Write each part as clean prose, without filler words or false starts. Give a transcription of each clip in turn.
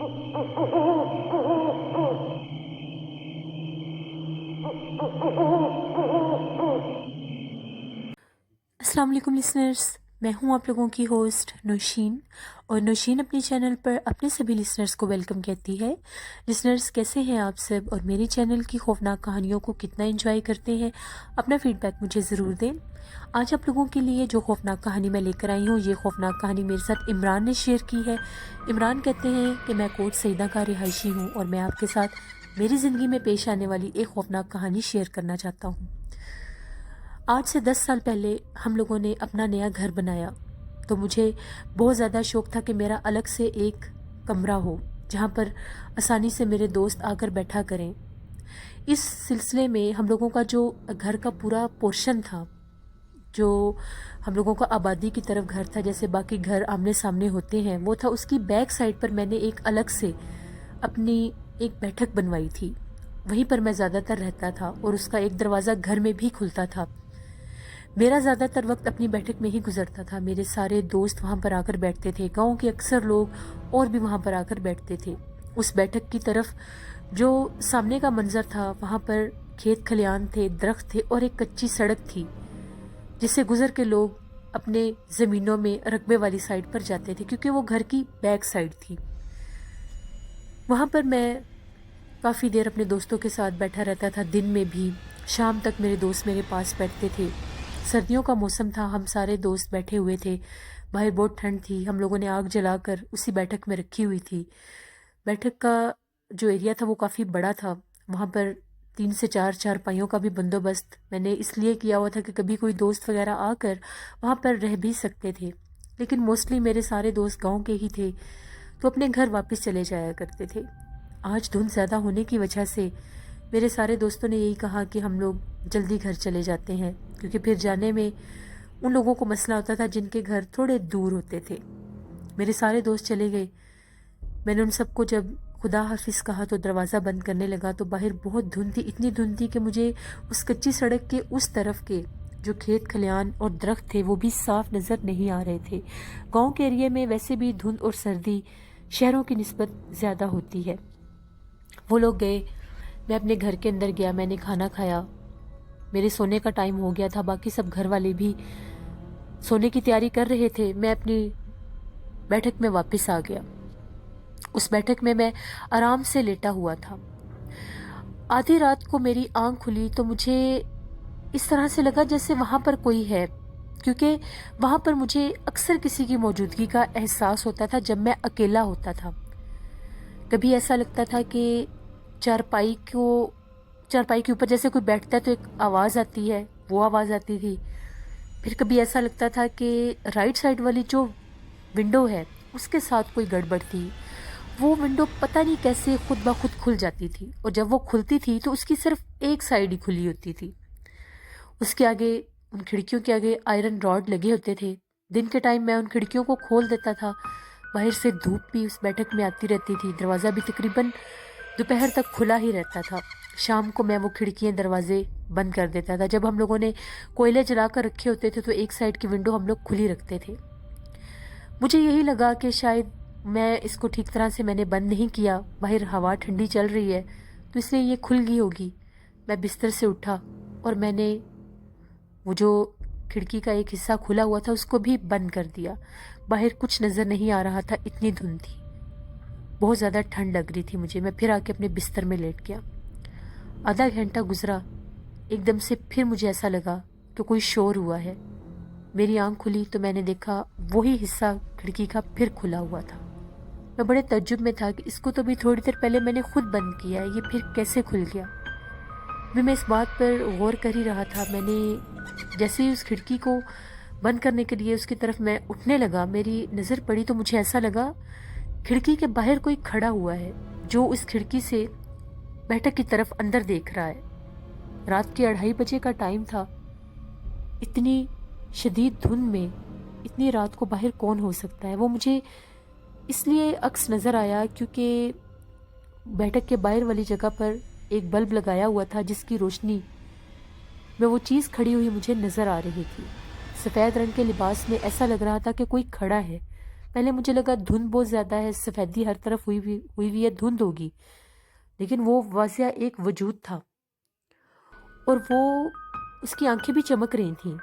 अस्सलाम वालेकुम लिसनर्स, मैं हूं आप लोगों की होस्ट नौशीन। और नौशीन अपने चैनल पर अपने सभी लिसनर्स को वेलकम कहती है। लिसनर्स, कैसे हैं आप सब और मेरे चैनल की खौफनाक कहानियों को कितना एंजॉय करते हैं? अपना फीडबैक मुझे ज़रूर दें। आज आप लोगों के लिए जो खौफनाक कहानी मैं लेकर आई हूँ, ये खौफनाक कहानी मेरे साथ इमरान ने शेयर की है। इमरान कहते हैं कि मैं कोट सईदा का रिहायशी हूँ और मैं आपके साथ मेरी ज़िंदगी में पेश आने वाली एक खौफनाक कहानी शेयर करना चाहता हूँ। आज से 10 साल पहले हम लोगों ने अपना नया घर बनाया, तो मुझे बहुत ज़्यादा शौक़ था कि मेरा अलग से एक कमरा हो जहाँ पर आसानी से मेरे दोस्त आकर बैठा करें। इस सिलसिले में हम लोगों का जो घर का पूरा पोर्शन था, जो हम लोगों का आबादी की तरफ घर था, जैसे बाकी घर आमने सामने होते हैं, वो था। उसकी बैक साइड पर मैंने एक अलग से अपनी एक बैठक बनवाई थी। वहीं पर मैं ज़्यादातर रहता था और उसका एक दरवाज़ा घर में भी खुलता था। मेरा ज़्यादातर वक्त अपनी बैठक में ही गुजरता था। मेरे सारे दोस्त वहाँ पर आकर बैठते थे, गांव के अक्सर लोग और भी वहाँ पर आकर बैठते थे। उस बैठक की तरफ जो सामने का मंजर था, वहाँ पर खेत खलियान थे, दरख्त थे और एक कच्ची सड़क थी जिससे गुजर के लोग अपने ज़मीनों में रकबे वाली साइड पर जाते थे, क्योंकि वो घर की बैक साइड थी। वहाँ पर मैं काफ़ी देर अपने दोस्तों के साथ बैठा रहता था। दिन में भी शाम तक मेरे दोस्त मेरे पास बैठते थे। सर्दियों का मौसम था, हम सारे दोस्त बैठे हुए थे। बाहर बहुत ठंड थी। हम लोगों ने आग जलाकर उसी बैठक में रखी हुई थी। बैठक का जो एरिया था वो काफ़ी बड़ा था। वहाँ पर 3 से 4 चारपाइयों का भी बंदोबस्त मैंने इसलिए किया हुआ था कि कभी कोई दोस्त वगैरह आकर वहाँ पर रह भी सकते थे। लेकिन मोस्टली मेरे सारे दोस्त गाँव के ही थे, तो अपने घर वापस चले जाया करते थे। आज धुंध ज़्यादा होने की वजह से मेरे सारे दोस्तों ने यही कहा कि हम लोग जल्दी घर चले जाते हैं, क्योंकि फिर जाने में उन लोगों को मसला होता था जिनके घर थोड़े दूर होते थे। मेरे सारे दोस्त चले गए। मैंने उन सबको जब खुदा हाफिज़ कहा तो दरवाज़ा बंद करने लगा, तो बाहर बहुत धुंध थी, इतनी धुंध थी कि मुझे उस कच्ची सड़क के उस तरफ के जो खेत खलियान और दरख्त थे वो भी साफ नज़र नहीं आ रहे थे। गाँव के एरिया में वैसे भी धुंध और सर्दी शहरों की निस्बत ज़्यादा होती है। वो लोग गए, मैं अपने घर के अंदर गया, मैंने खाना खाया। मेरे सोने का टाइम हो गया था, बाकी सब घर वाले भी सोने की तैयारी कर रहे थे। मैं अपनी बैठक में वापस आ गया। उस बैठक में मैं आराम से लेटा हुआ था। आधी रात को मेरी आंख खुली तो मुझे इस तरह से लगा जैसे वहाँ पर कोई है, क्योंकि वहाँ पर मुझे अक्सर किसी की मौजूदगी का एहसास होता था जब मैं अकेला होता था। कभी ऐसा लगता था कि चारपाई के ऊपर जैसे कोई बैठता है तो एक आवाज़ आती है, वो आवाज़ आती थी। फिर कभी ऐसा लगता था कि राइट साइड वाली जो विंडो है उसके साथ कोई गड़बड़ थी। वो विंडो पता नहीं कैसे खुद ब खुद खुल जाती थी, और जब वो खुलती थी तो उसकी सिर्फ एक साइड ही खुली होती थी। उसके आगे, उन खिड़कियों के आगे आयरन रॉड लगे होते थे। दिन के टाइम मैं उन खिड़कियों को खोल देता था। बाहर से धूप भी उस बैठक में आती रहती थी। दरवाज़ा भी तकरीबन दोपहर तक खुला ही रहता था। शाम को मैं वो खिड़कियाँ दरवाजे बंद कर देता था। जब हम लोगों ने कोयले जला कर रखे होते थे तो एक साइड की विंडो हम लोग खुली रखते थे। मुझे यही लगा कि शायद मैं इसको ठीक तरह से मैंने बंद नहीं किया, बाहर हवा ठंडी चल रही है तो इसलिए ये खुल गई होगी। मैं बिस्तर से उठा और मैंने वो जो खिड़की का एक हिस्सा खुला हुआ था उसको भी बंद कर दिया। बाहर कुछ नज़र नहीं आ रहा था, इतनी धुंध थी, बहुत ज़्यादा ठंड लग रही थी मुझे। मैं फिर आके अपने बिस्तर में लेट गया। आधा घंटा गुजरा, एकदम से फिर मुझे ऐसा लगा कि कोई शोर हुआ है। मेरी आंख खुली तो मैंने देखा वही हिस्सा खिड़की का फिर खुला हुआ था। मैं बड़े तज्जुब में था कि इसको तो भी थोड़ी देर पहले मैंने खुद बंद किया है, ये फिर कैसे खुल गया। मैं इस बात पर गौर कर ही रहा था। मैंने जैसे ही उस खिड़की को बंद करने के लिए उसकी तरफ मैं उठने लगा, मेरी नज़र पड़ी तो मुझे ऐसा लगा खिड़की के बाहर कोई खड़ा हुआ है जो उस खिड़की से बैठक की तरफ अंदर देख रहा है। रात के 2:30 बजे का टाइम था। इतनी शदीद धुंध में इतनी रात को बाहर कौन हो सकता है। वो मुझे इसलिए अक्स नज़र आया क्योंकि बैठक के बाहर वाली जगह पर एक बल्ब लगाया हुआ था जिसकी रोशनी में वो चीज़ खड़ी हुई मुझे नज़र आ रही थी। सफ़ेद रंग के लिबास में ऐसा लग रहा था कि कोई खड़ा है, پہلے مجھے لگا دھند بہت زیادہ ہے، سفیدی ہر طرف ہوئی ہے، دھند ہوگی، لیکن وہ واضح ایک وجود تھا، اور وہ اس کی آنکھیں بھی چمک رہی تھیں۔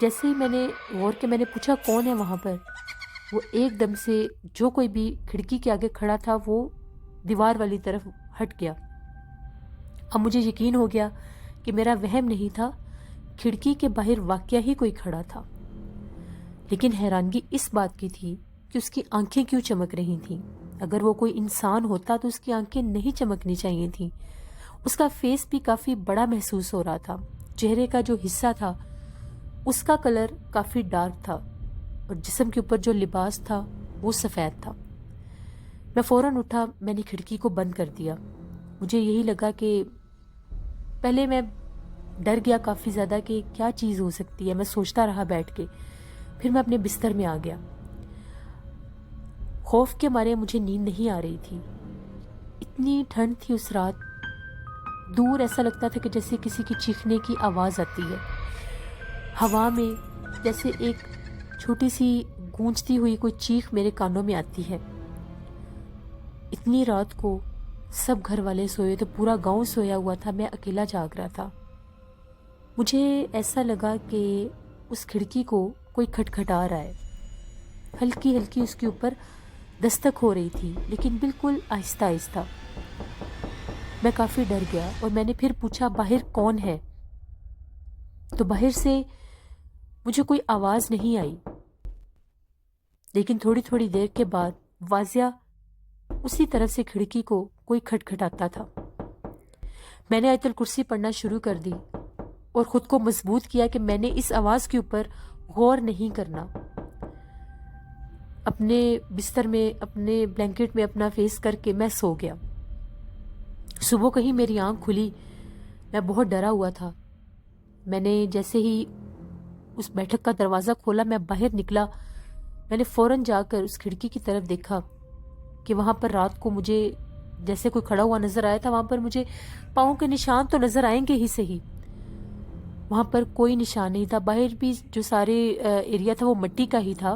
جیسے ہی میں نے غور کے میں نے پوچھا کون ہے وہاں پر، وہ ایک دم سے جو کوئی بھی کھڑکی کے آگے کھڑا تھا وہ دیوار والی طرف ہٹ گیا۔ اب مجھے یقین ہو گیا کہ میرا وہم نہیں تھا، کھڑکی کے باہر واقعہ ہی کوئی کھڑا تھا۔ لیکن حیرانگی اس بات کی تھی کہ اس کی آنکھیں کیوں چمک رہی تھیں؟ اگر وہ کوئی انسان ہوتا تو اس کی آنکھیں نہیں چمکنی چاہیے تھیں۔ اس کا فیس بھی کافی بڑا محسوس ہو رہا تھا، چہرے کا جو حصہ تھا اس کا کلر کافی ڈارک تھا، اور جسم کے اوپر جو لباس تھا وہ سفید تھا۔ میں فوراً اٹھا، میں نے کھڑکی کو بند کر دیا۔ مجھے یہی لگا کہ پہلے میں ڈر گیا کافی زیادہ کہ کیا چیز ہو سکتی ہے، میں سوچتا رہا بیٹھ کے، پھر میں اپنے بستر میں آ گیا۔ خوف کے مارے مجھے نیند نہیں آ رہی تھی، اتنی ٹھنڈ تھی اس رات، دور ایسا لگتا تھا کہ جیسے کسی کی چیخنے کی آواز آتی ہے، ہوا میں جیسے ایک چھوٹی سی گونجتی ہوئی کوئی چیخ میرے کانوں میں آتی ہے۔ اتنی رات کو سب گھر والے سوئے تو پورا گاؤں سویا ہوا تھا، میں اکیلا جاگ رہا تھا۔ مجھے ایسا لگا کہ اس کھڑکی کو کوئی کھٹکھٹا رہا ہے، ہلکی ہلکی اس کے اوپر دستک ہو رہی تھی، لیکن بالکل آہستہ آہستہ۔ میں کافی ڈر گیا اور میں نے پھر پوچھا باہر کون ہے؟ تو باہر سے مجھے کوئی آواز نہیں آئی، لیکن تھوڑی تھوڑی دیر کے بعد واضح اسی طرف سے کھڑکی کو کوئی کھٹکھٹاتا تھا۔ میں نے آیت الکرسی پڑھنا شروع کر دی اور خود کو مضبوط کیا کہ میں نے اس آواز کے اوپر غور نہیں کرنا۔ اپنے بستر میں اپنے بلینکٹ میں اپنا فیس کر کے میں سو گیا۔ صبح کہیں میری آنکھ کھلی، میں بہت ڈرا ہوا تھا۔ میں نے جیسے ہی اس بیٹھک کا دروازہ کھولا، میں باہر نکلا، میں نے فوراً جا کر اس کھڑکی کی طرف دیکھا کہ وہاں پر رات کو مجھے جیسے کوئی کھڑا ہوا نظر آیا تھا، وہاں پر مجھے پاؤں کے نشان تو نظر آئیں گے ہی صحیح، وہاں پر کوئی نشان نہیں تھا۔ باہر بھی جو سارے ایریا تھا وہ مٹی کا ہی تھا،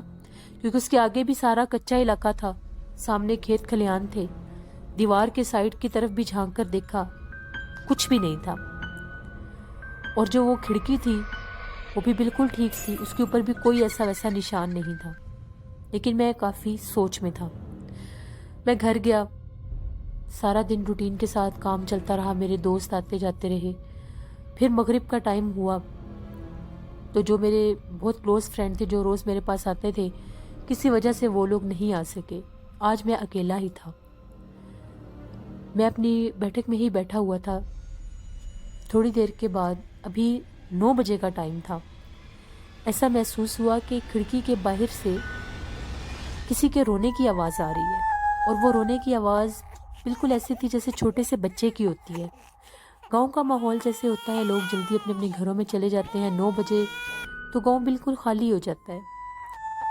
کیونکہ اس کے آگے بھی سارا کچا علاقہ تھا، سامنے کھیت کھلیان تھے۔ دیوار کے سائیڈ کی طرف بھی جھانک کر دیکھا، کچھ بھی نہیں تھا۔ اور جو وہ کھڑکی تھی وہ بھی بالکل ٹھیک تھی، اس کے اوپر بھی کوئی ایسا ویسا نشان نہیں تھا، لیکن میں کافی سوچ میں تھا۔ میں گھر گیا، سارا دن روٹین کے ساتھ کام چلتا رہا، میرے دوست آتے جاتے رہے۔ پھر مغرب کا ٹائم ہوا تو جو میرے بہت کلوز فرینڈ تھے جو روز میرے پاس آتے تھے، کسی وجہ سے وہ لوگ نہیں آ سکے۔ آج میں اکیلا ہی تھا، میں اپنی بیٹھک میں ہی بیٹھا ہوا تھا۔ تھوڑی دیر کے بعد، ابھی 9 بجے کا ٹائم تھا، ایسا محسوس ہوا کہ کھڑکی کے باہر سے کسی کے رونے کی آواز آ رہی ہے، اور وہ رونے کی آواز بالکل ایسی تھی جیسے چھوٹے سے بچے کی ہوتی ہے۔ گاؤں کا ماحول جیسے ہوتا ہے، لوگ جلدی اپنے اپنے گھروں میں چلے جاتے ہیں، 9 بجے تو گاؤں بالکل خالی ہو جاتا ہے۔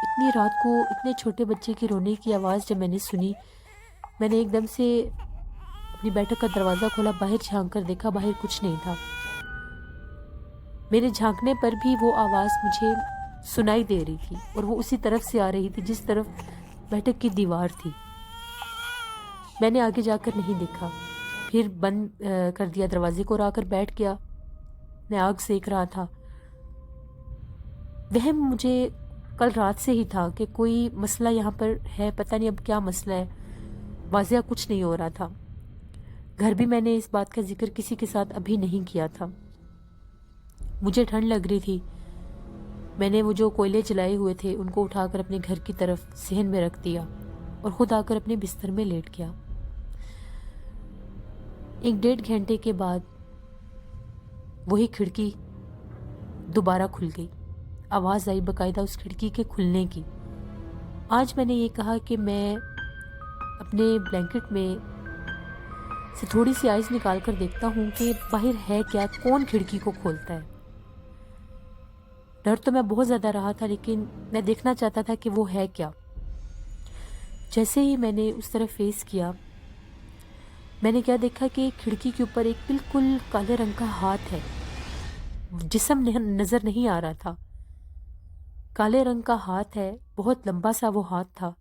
اتنی رات کو اتنے چھوٹے بچے کی رونے کی آواز جب میں نے سنی، میں نے ایک دم سے اپنی بیٹھک کا دروازہ کھولا، باہر جھانک کر دیکھا، باہر کچھ نہیں تھا۔ میرے جھانکنے پر بھی وہ آواز مجھے سنائی دے رہی تھی، اور وہ اسی طرف سے آ رہی تھی جس طرف بیٹھک کی دیوار تھی۔ میں نے آگے جا کر نہیں دیکھا، پھر بند کر دیا دروازے کو اور آ کر بیٹھ گیا۔ میں آگ سیک رہا تھا۔ وہم مجھے کل رات سے ہی تھا کہ کوئی مسئلہ یہاں پر ہے، پتہ نہیں اب کیا مسئلہ ہے، واضح کچھ نہیں ہو رہا تھا۔ گھر بھی میں نے اس بات کا ذکر کسی کے ساتھ ابھی نہیں کیا تھا۔ مجھے ٹھنڈ لگ رہی تھی، میں نے وہ جو کوئلے جلائے ہوئے تھے ان کو اٹھا کر اپنے گھر کی طرف صحن میں رکھ دیا اور خود آ کر اپنے بستر میں لیٹ گیا۔ 1-1.5 گھنٹے کے بعد وہی کھڑکی دوبارہ کھل گئی، آواز آئی باقاعدہ اس کھڑکی کے کھلنے کی۔ آج میں نے یہ کہا کہ میں اپنے بلینکٹ میں سے تھوڑی سی آئس نکال کر دیکھتا ہوں کہ باہر ہے کیا، کون کھڑکی کو کھولتا ہے۔ ڈر تو میں بہت زیادہ رہا تھا، لیکن میں دیکھنا چاہتا تھا کہ وہ ہے کیا۔ جیسے ہی میں نے اس طرف فیس کیا، میں نے کیا دیکھا کہ کھڑکی کے اوپر ایک بالکل کالے رنگ کا ہاتھ ہے، جسم نظر نہیں آ رہا تھا، काले रंग का हाथ है, बहुत लंबा सा वो हाथ था।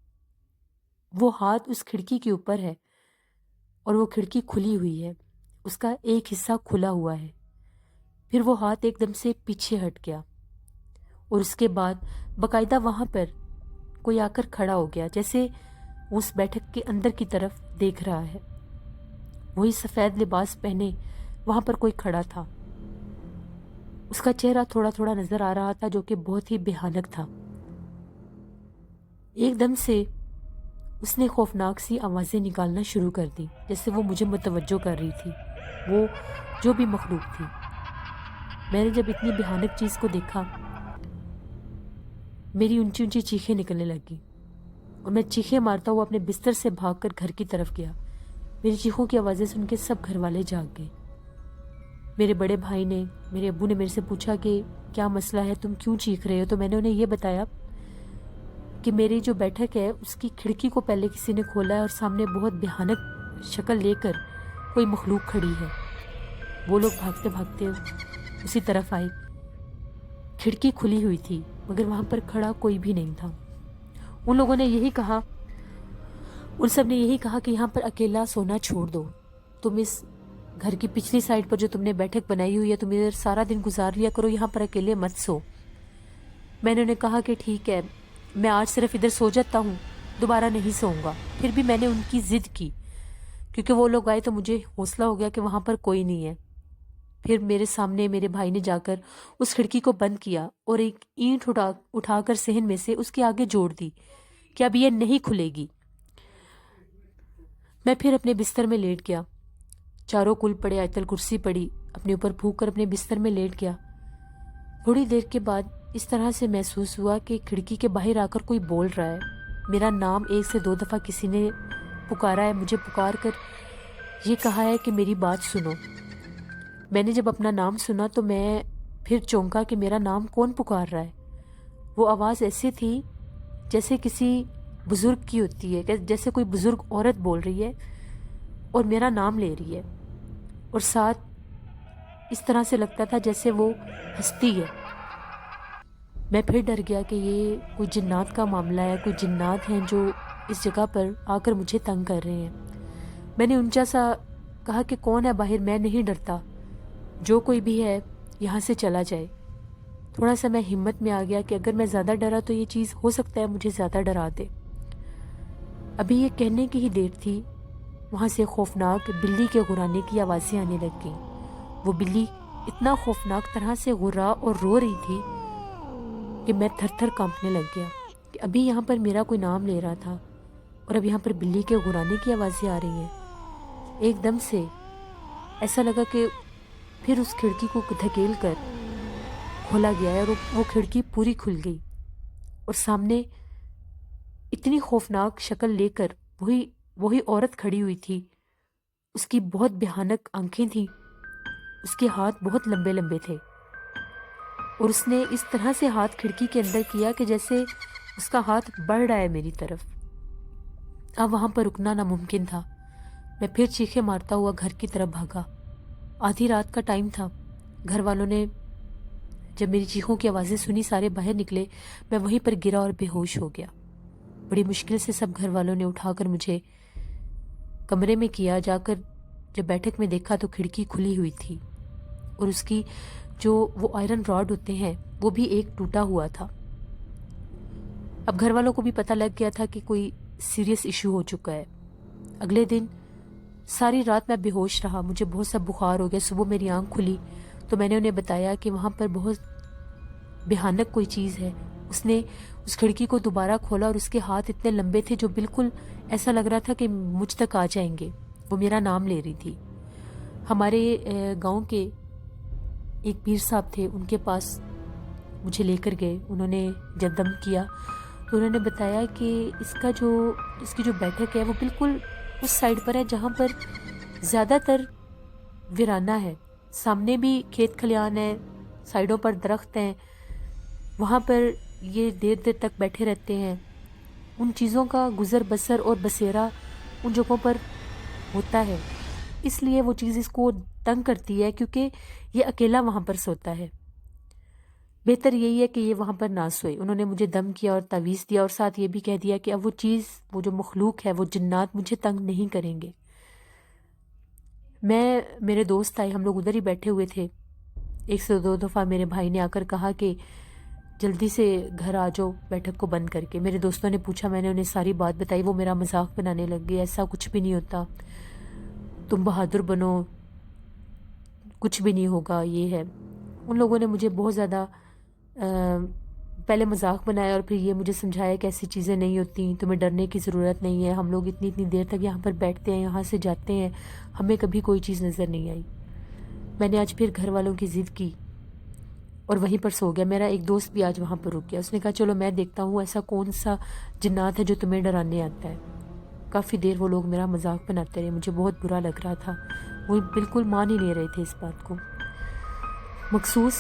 वो हाथ उस खिड़की के ऊपर है और वो खिड़की खुली हुई है, उसका एक हिस्सा खुला हुआ है। फिर वो हाथ एकदम से पीछे हट गया और उसके बाद बाकायदा वहाँ पर कोई आकर खड़ा हो गया, जैसे उस बैठक के अंदर की तरफ देख रहा है। वही सफ़ेद लिबास पहने वहाँ पर कोई खड़ा था। उसका चेहरा थोड़ा थोड़ा नज़र आ रहा था, जो कि बहुत ही भयानक था। एकदम से उसने खौफनाक सी आवाज़ें निकालना शुरू कर दी, जैसे वो मुझे मुतवज्जो कर रही थी, वो जो भी मखलूक थी। मैंने जब इतनी भयानक चीज़ को देखा, मेरी ऊंची ऊंची चीखें निकलने लगी और मैं चीखें मारता हुआ अपने बिस्तर से भागकर घर की तरफ गया। मेरी चीखों की आवाज़ें सुन के सब घर वाले जाग गए। मेरे बड़े भाई ने, मेरे अब्बू ने मेरे से पूछा कि क्या मसला है, तुम क्यों चीख रहे हो? तो मैंने उन्हें ये बताया कि मेरी जो बैठक है उसकी खिड़की को पहले किसी ने खोला है और सामने बहुत भयानक शक्ल लेकर कोई मखलूक खड़ी है। वो लोग भागते भागते उसी तरफ आए। खिड़की खुली हुई थी मगर वहाँ पर खड़ा कोई भी नहीं था। उन लोगों ने यही कहा, उन सब ने यही कहा कि यहाँ पर अकेला सोना छोड़ दो, तुम इस घर की पिछली साइड पर जो तुमने बैठक बनाई हुई है तुम इधर सारा दिन गुजार लिया करो, यहाँ पर अकेले मत सो। मैंने उन्हें कहा कि ठीक है, मैं आज सिर्फ इधर सो जाता हूँ, दोबारा नहीं सोऊंगा। फिर भी मैंने उनकी ज़िद की, क्योंकि वो लोग आए तो मुझे हौसला हो गया कि वहाँ पर कोई नहीं है। फिर मेरे सामने मेरे भाई ने जाकर उस खिड़की को बंद किया और एक ईंट उठाकर सहन में से उसके आगे जोड़ दी कि अब ये नहीं खुलेगी। मैं फिर अपने बिस्तर में लेट गया, चारों कुल पड़े, आयतल कुर्सी पड़ी, अपने ऊपर फूंक कर अपने बिस्तर में लेट गया। थोड़ी देर के बाद इस तरह से महसूस हुआ कि खिड़की के बाहर आकर कोई बोल रहा है। मेरा नाम 1 से 2 दफ़ा किसी ने पुकारा है। मुझे पुकार कर ये कहा है कि मेरी बात सुनो। मैंने जब अपना नाम सुना तो मैं फिर चौंका कि मेरा नाम कौन पुकार रहा है। वो आवाज़ ऐसी थी जैसे किसी बुज़ुर्ग की होती है, जैसे कोई बुज़ुर्ग औरत बोल रही है और मेरा नाम ले रही है, और साथ इस तरह से लगता था जैसे वो हंसती है। मैं फिर डर गया कि ये कोई जिन्नात का मामला है, कोई जिन्नात हैं जो इस जगह पर आकर मुझे तंग कर रहे हैं। मैंने ऊंचा सा कहा कि कौन है बाहर? मैं नहीं डरता, जो कोई भी है यहाँ से चला जाए। थोड़ा सा मैं हिम्मत में आ गया कि अगर मैं ज़्यादा डरा तो ये चीज़ हो सकता है मुझे ज़्यादा डरा दे। अभी ये कहने की ही देर थी, वहाँ से खौफनाक बिल्ली के गुर्राने की आवाज़ें आने लग गईं। वो बिल्ली इतना खौफनाक तरह से गुर्रा और रो रही थी कि मैं थर थर कांपने लग गया कि अभी यहाँ पर मेरा कोई नाम ले रहा था और अब यहाँ पर बिल्ली के गुर्राने की आवाज़ें आ रही हैं। एकदम से ऐसा लगा कि फिर उस खिड़की को धकेल कर खोला गया है और वो खिड़की पूरी खुल गई और सामने इतनी खौफनाक शक्ल लेकर वही औरत खड़ी हुई थी। उसकी बहुत भयानक आंखें थीं, उसके हाथ बहुत लंबे लंबे थे और उसने इस तरह से हाथ खिड़की के अंदर किया कि जैसे उसका हाथ बढ़ रहा है मेरी तरफ। अब वहाँ पर रुकना नामुमकिन था। मैं फिर चीखें मारता हुआ घर की तरफ भागा। आधी रात का टाइम था। घर वालों ने जब मेरी चीखों की आवाज़ें सुनी, सारे बाहर निकले। मैं वहीं पर गिरा और बेहोश हो गया। बड़ी मुश्किल से सब घर वालों ने उठाकर मुझे कमरे में किया। जाकर जब बैठक में देखा तो खिड़की खुली हुई थी और उसकी जो वो आयरन रॉड होते हैं वो भी एक टूटा हुआ था। अब घर वालों को भी पता लग गया था कि कोई सीरियस इशू हो चुका है। अगले दिन सारी रात मैं बेहोश रहा, मुझे बहुत सा बुखार हो गया। सुबह मेरी आंख खुली तो मैंने उन्हें बताया कि वहाँ पर बहुत भयानक कोई चीज़ है। उसने उस खिड़की को दोबारा खोला और उसके हाथ इतने लंबे थे जो बिल्कुल ऐसा लग रहा था कि मुझ तक आ जाएंगे। वो मेरा नाम ले रही थी। हमारे गांव के एक पीर साहब थे, उनके पास मुझे लेकर गए। उन्होंने जब दम किया तो उन्होंने बताया कि इसकी जो बैठक है वो बिल्कुल उस साइड पर है जहाँ पर ज़्यादातर वीराना है। सामने भी खेत खलियान है, साइडों पर दरख्त हैं, वहाँ पर ये देर देर तक बैठे रहते हैं। उन चीज़ों का गुज़र बसर और बसेरा उन जगहों पर होता है, इसलिए वो चीज़ इसको तंग करती है क्योंकि ये अकेला वहाँ पर सोता है। بہتر یہی ہے کہ یہ وہاں پر نہ سوئے۔ انہوں نے مجھے دم کیا اور تعویذ دیا اور ساتھ یہ بھی کہہ دیا کہ اب وہ چیز، وہ جو مخلوق ہے، وہ جنات مجھے تنگ نہیں کریں گے۔ میرے دوست آئے، ہم لوگ ادھر ہی بیٹھے ہوئے تھے۔ ایک سے دو دفعہ میرے بھائی نے آ کر کہا کہ جلدی سے گھر آ جاؤ بیٹھک کو بند کر کے۔ میرے دوستوں نے پوچھا، میں نے انہیں ساری بات بتائی، وہ میرا مذاق بنانے لگ گئے، ایسا کچھ بھی نہیں ہوتا، تم بہادر بنو، کچھ بھی نہیں ہوگا، یہ ہے۔ ان لوگوں نے مجھے بہت زیادہ پہلے مذاق بنایا اور پھر یہ مجھے سمجھایا کہ ایسی چیزیں نہیں ہوتی، تمہیں ڈرنے کی ضرورت نہیں ہے، ہم لوگ اتنی دیر تک یہاں پر بیٹھتے ہیں، یہاں سے جاتے ہیں، ہمیں کبھی کوئی چیز نظر نہیں آئی۔ میں نے آج پھر گھر والوں کی ضد کی اور وہیں پر سو گیا۔ میرا ایک دوست بھی آج وہاں پر رک گیا، اس نے کہا چلو میں دیکھتا ہوں ایسا کون سا جنات ہے جو تمہیں ڈرانے آتا ہے۔ کافی دیر وہ لوگ میرا مذاق بناتے رہے، مجھے بہت برا لگ رہا تھا، وہ بالکل مان ہی نہیں رہے تھے اس بات کو۔ مخصوص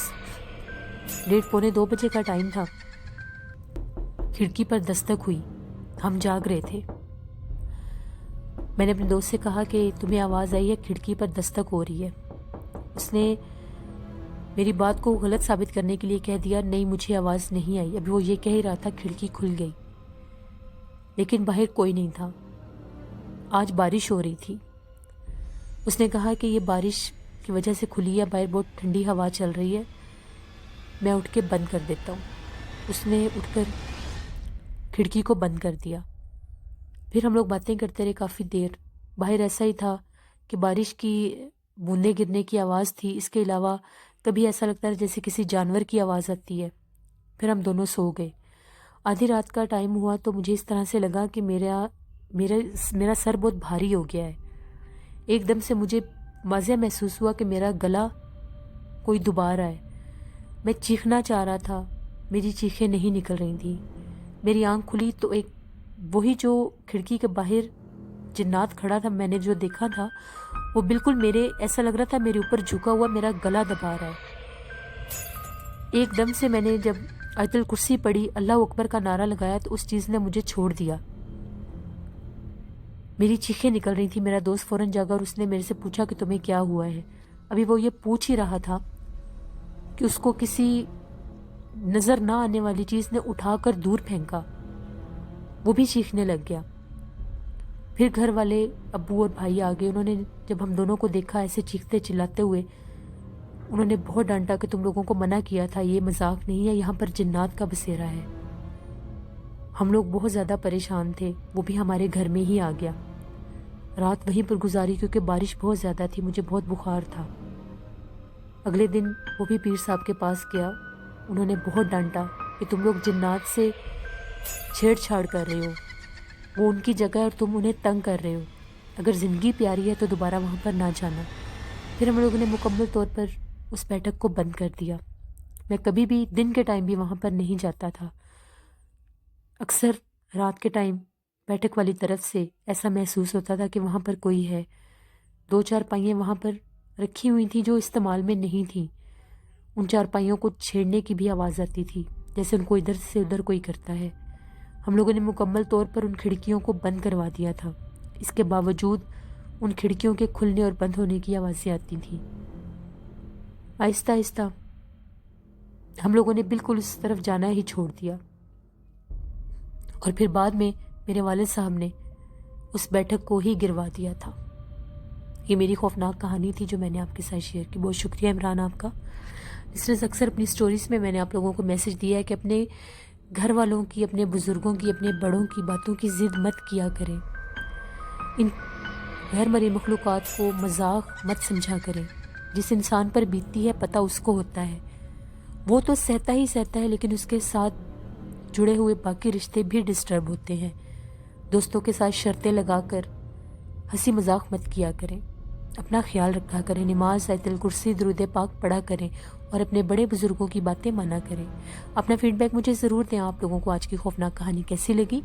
1:30 پونے 2 بجے کا ٹائم تھا، کھڑکی پر دستک ہوئی، ہم جاگ رہے تھے۔ میں نے اپنے دوست سے کہا کہ تمہیں آواز آئی ہے، کھڑکی پر دستک ہو رہی ہے۔ اس نے میری بات کو غلط ثابت کرنے کے لیے کہہ دیا، نہیں مجھے آواز نہیں آئی۔ ابھی وہ یہ کہہ ہی رہا تھا، کھڑکی کھل گئی لیکن باہر کوئی نہیں تھا۔ آج بارش ہو رہی تھی۔ اس نے کہا کہ یہ بارش کی وجہ سے کھلی ہے، باہر بہت ٹھنڈی ہوا چل رہی ہے، میں اٹھ کے بند کر دیتا ہوں۔ اس نے اٹھ کر کھڑکی کو بند کر دیا۔ پھر ہم لوگ باتیں کرتے رہے کافی دیر۔ باہر ایسا ہی تھا کہ بارش کی بوندیں گرنے کی آواز تھی، اس کے علاوہ کبھی ایسا لگتا ہے جیسے کسی جانور کی آواز آتی ہے۔ پھر ہم دونوں سو گئے۔ آدھی رات کا ٹائم ہوا تو مجھے اس طرح سے لگا کہ میرا سر بہت بھاری ہو گیا ہے۔ ایک دم سے مجھے واضح محسوس ہوا کہ میرا گلا کوئی دبا رہا ہے۔ میں چیخنا چاہ رہا تھا، میری چیخیں نہیں نکل رہی تھیں۔ میری آنکھ کھلی تو ایک وہی جو کھڑکی کے باہر جنات کھڑا تھا، میں نے جو دیکھا تھا وہ بالکل ایسا لگ رہا تھا میرے اوپر جھکا ہوا میرا گلا دبا رہا ہے۔ ایک دم سے میں نے جب آیت الکرسی پڑھی، اللہ اکبر کا نعرہ لگایا تو اس چیز نے مجھے چھوڑ دیا۔ میری چیخیں نکل رہی تھی۔ میرا دوست فوراً جاگا اور اس نے میرے سے پوچھا کہ تمہیں کیا ہوا ہے۔ ابھی وہ یہ پوچھ ہی رہا تھا کہ اس کو کسی نظر نہ آنے والی چیز نے اٹھا کر دور پھینکا، وہ بھی چیخنے لگ گیا۔ پھر گھر والے ابو اور بھائی آ گئے۔ انہوں نے جب ہم دونوں کو دیکھا ایسے چیختے چلاتے ہوئے، انہوں نے بہت ڈانٹا کہ تم لوگوں کو منع کیا تھا، یہ مذاق نہیں ہے، یہاں پر جنات کا بسیرا ہے۔ ہم لوگ بہت زیادہ پریشان تھے، وہ بھی ہمارے گھر میں ہی آ گیا۔ رات وہیں پر گزاری کیونکہ بارش بہت زیادہ تھی، مجھے بہت بخار تھا۔ اگلے دن وہ بھی پیر صاحب کے پاس گیا، انہوں نے بہت ڈانٹا کہ تم لوگ جنات سے چھیڑ چھاڑ کر رہے ہو، وہ ان کی جگہ ہے اور تم انہیں تنگ کر رہے ہو، اگر زندگی پیاری ہے تو دوبارہ وہاں پر نہ جانا۔ پھر ہم لوگوں نے مکمل طور پر اس بیٹھک کو بند کر دیا۔ میں کبھی بھی دن کے ٹائم بھی وہاں پر نہیں جاتا تھا، اکثر رات کے ٹائم بیٹھک والی طرف سے ایسا محسوس ہوتا تھا کہ وہاں پر کوئی ہے۔ 2 چارپائیاں وہاں پر رکھی ہوئی تھیں جو استعمال میں نہیں تھیں، ان چارپائیوں کو چھیڑنے کی بھی آواز آتی تھی، جیسے ان کو ادھر سے ادھر کوئی کرتا ہے۔ ہم لوگوں نے مکمل طور پر ان کھڑکیوں کو بند کروا دیا تھا، اس کے باوجود ان کھڑکیوں کے کھلنے اور بند ہونے کی آوازیں آتی تھیں۔ آہستہ آہستہ ہم لوگوں نے بالکل اس طرف جانا ہی چھوڑ دیا، اور پھر بعد میں میرے والد صاحب نے اس بیٹھک کو ہی گروا دیا تھا۔ یہ میری خوفناک کہانی تھی جو میں نے آپ کے ساتھ شیئر کی۔ بہت شکریہ عمران آپ کا۔ اس طرح اکثر اپنی سٹوریز میں نے آپ لوگوں کو میسج دیا ہے کہ اپنے گھر والوں کی، اپنے بزرگوں کی، اپنے بڑوں کی باتوں کی ضد مت کیا کریں، ان غیر مرئی مخلوقات کو مذاق مت سمجھا کریں۔ جس انسان پر بیتتی ہے پتہ اس کو ہوتا ہے، وہ تو سہتا ہی سہتا ہے، لیکن اس کے ساتھ جڑے ہوئے باقی رشتے بھی ڈسٹرب ہوتے ہیں۔ دوستوں کے ساتھ شرطیں لگا کر ہنسی مذاق مت کیا کریں، اپنا خیال رکھا کریں، نماز، آیت الکرسی، درود پاک پڑھا کریں اور اپنے بڑے بزرگوں کی باتیں مانا کریں۔ اپنا فیڈ بیک مجھے ضرور دیں، آپ لوگوں کو آج کی خوفناک کہانی کیسی لگی۔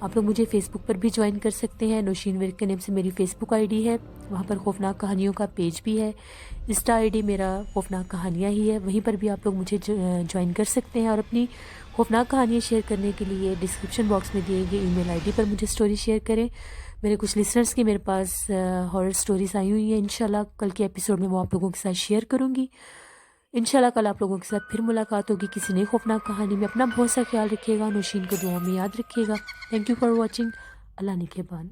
آپ لوگ مجھے فیس بک پر بھی جوائن کر سکتے ہیں، نوشین ورک کے نیم سے میری فیس بک آئی ڈی ہے، وہاں پر خوفناک کہانیوں کا پیج بھی ہے۔ انسٹا آئی ڈی میرا خوفناک کہانیاں ہی ہے، وہیں پر بھی آپ لوگ مجھے جوائن کر سکتے ہیں، اور اپنی خوفناک کہانیاں شیئر کرنے کے لیے ڈسکرپشن باکس میں دیے گئے ای میل آئی ڈی پر مجھے سٹوری شیئر کریں۔ میرے کچھ لسنرز کی میرے پاس ہارر سٹوریز آئی ہوئی ہیں، انشاءاللہ کل کے ایپیسوڈ میں وہ آپ لوگوں کے ساتھ شیئر کروں گی۔ इंशाल्लाह कल आप लोगों के साथ फिर मुलाकात होगी किसी नई खौफनाक कहानी में। अपना बहुत सा ख्याल रखिएगा, नौशीन को दुआ में याद रखिएगा। Thank you for watching. अल्लाह निगहबान।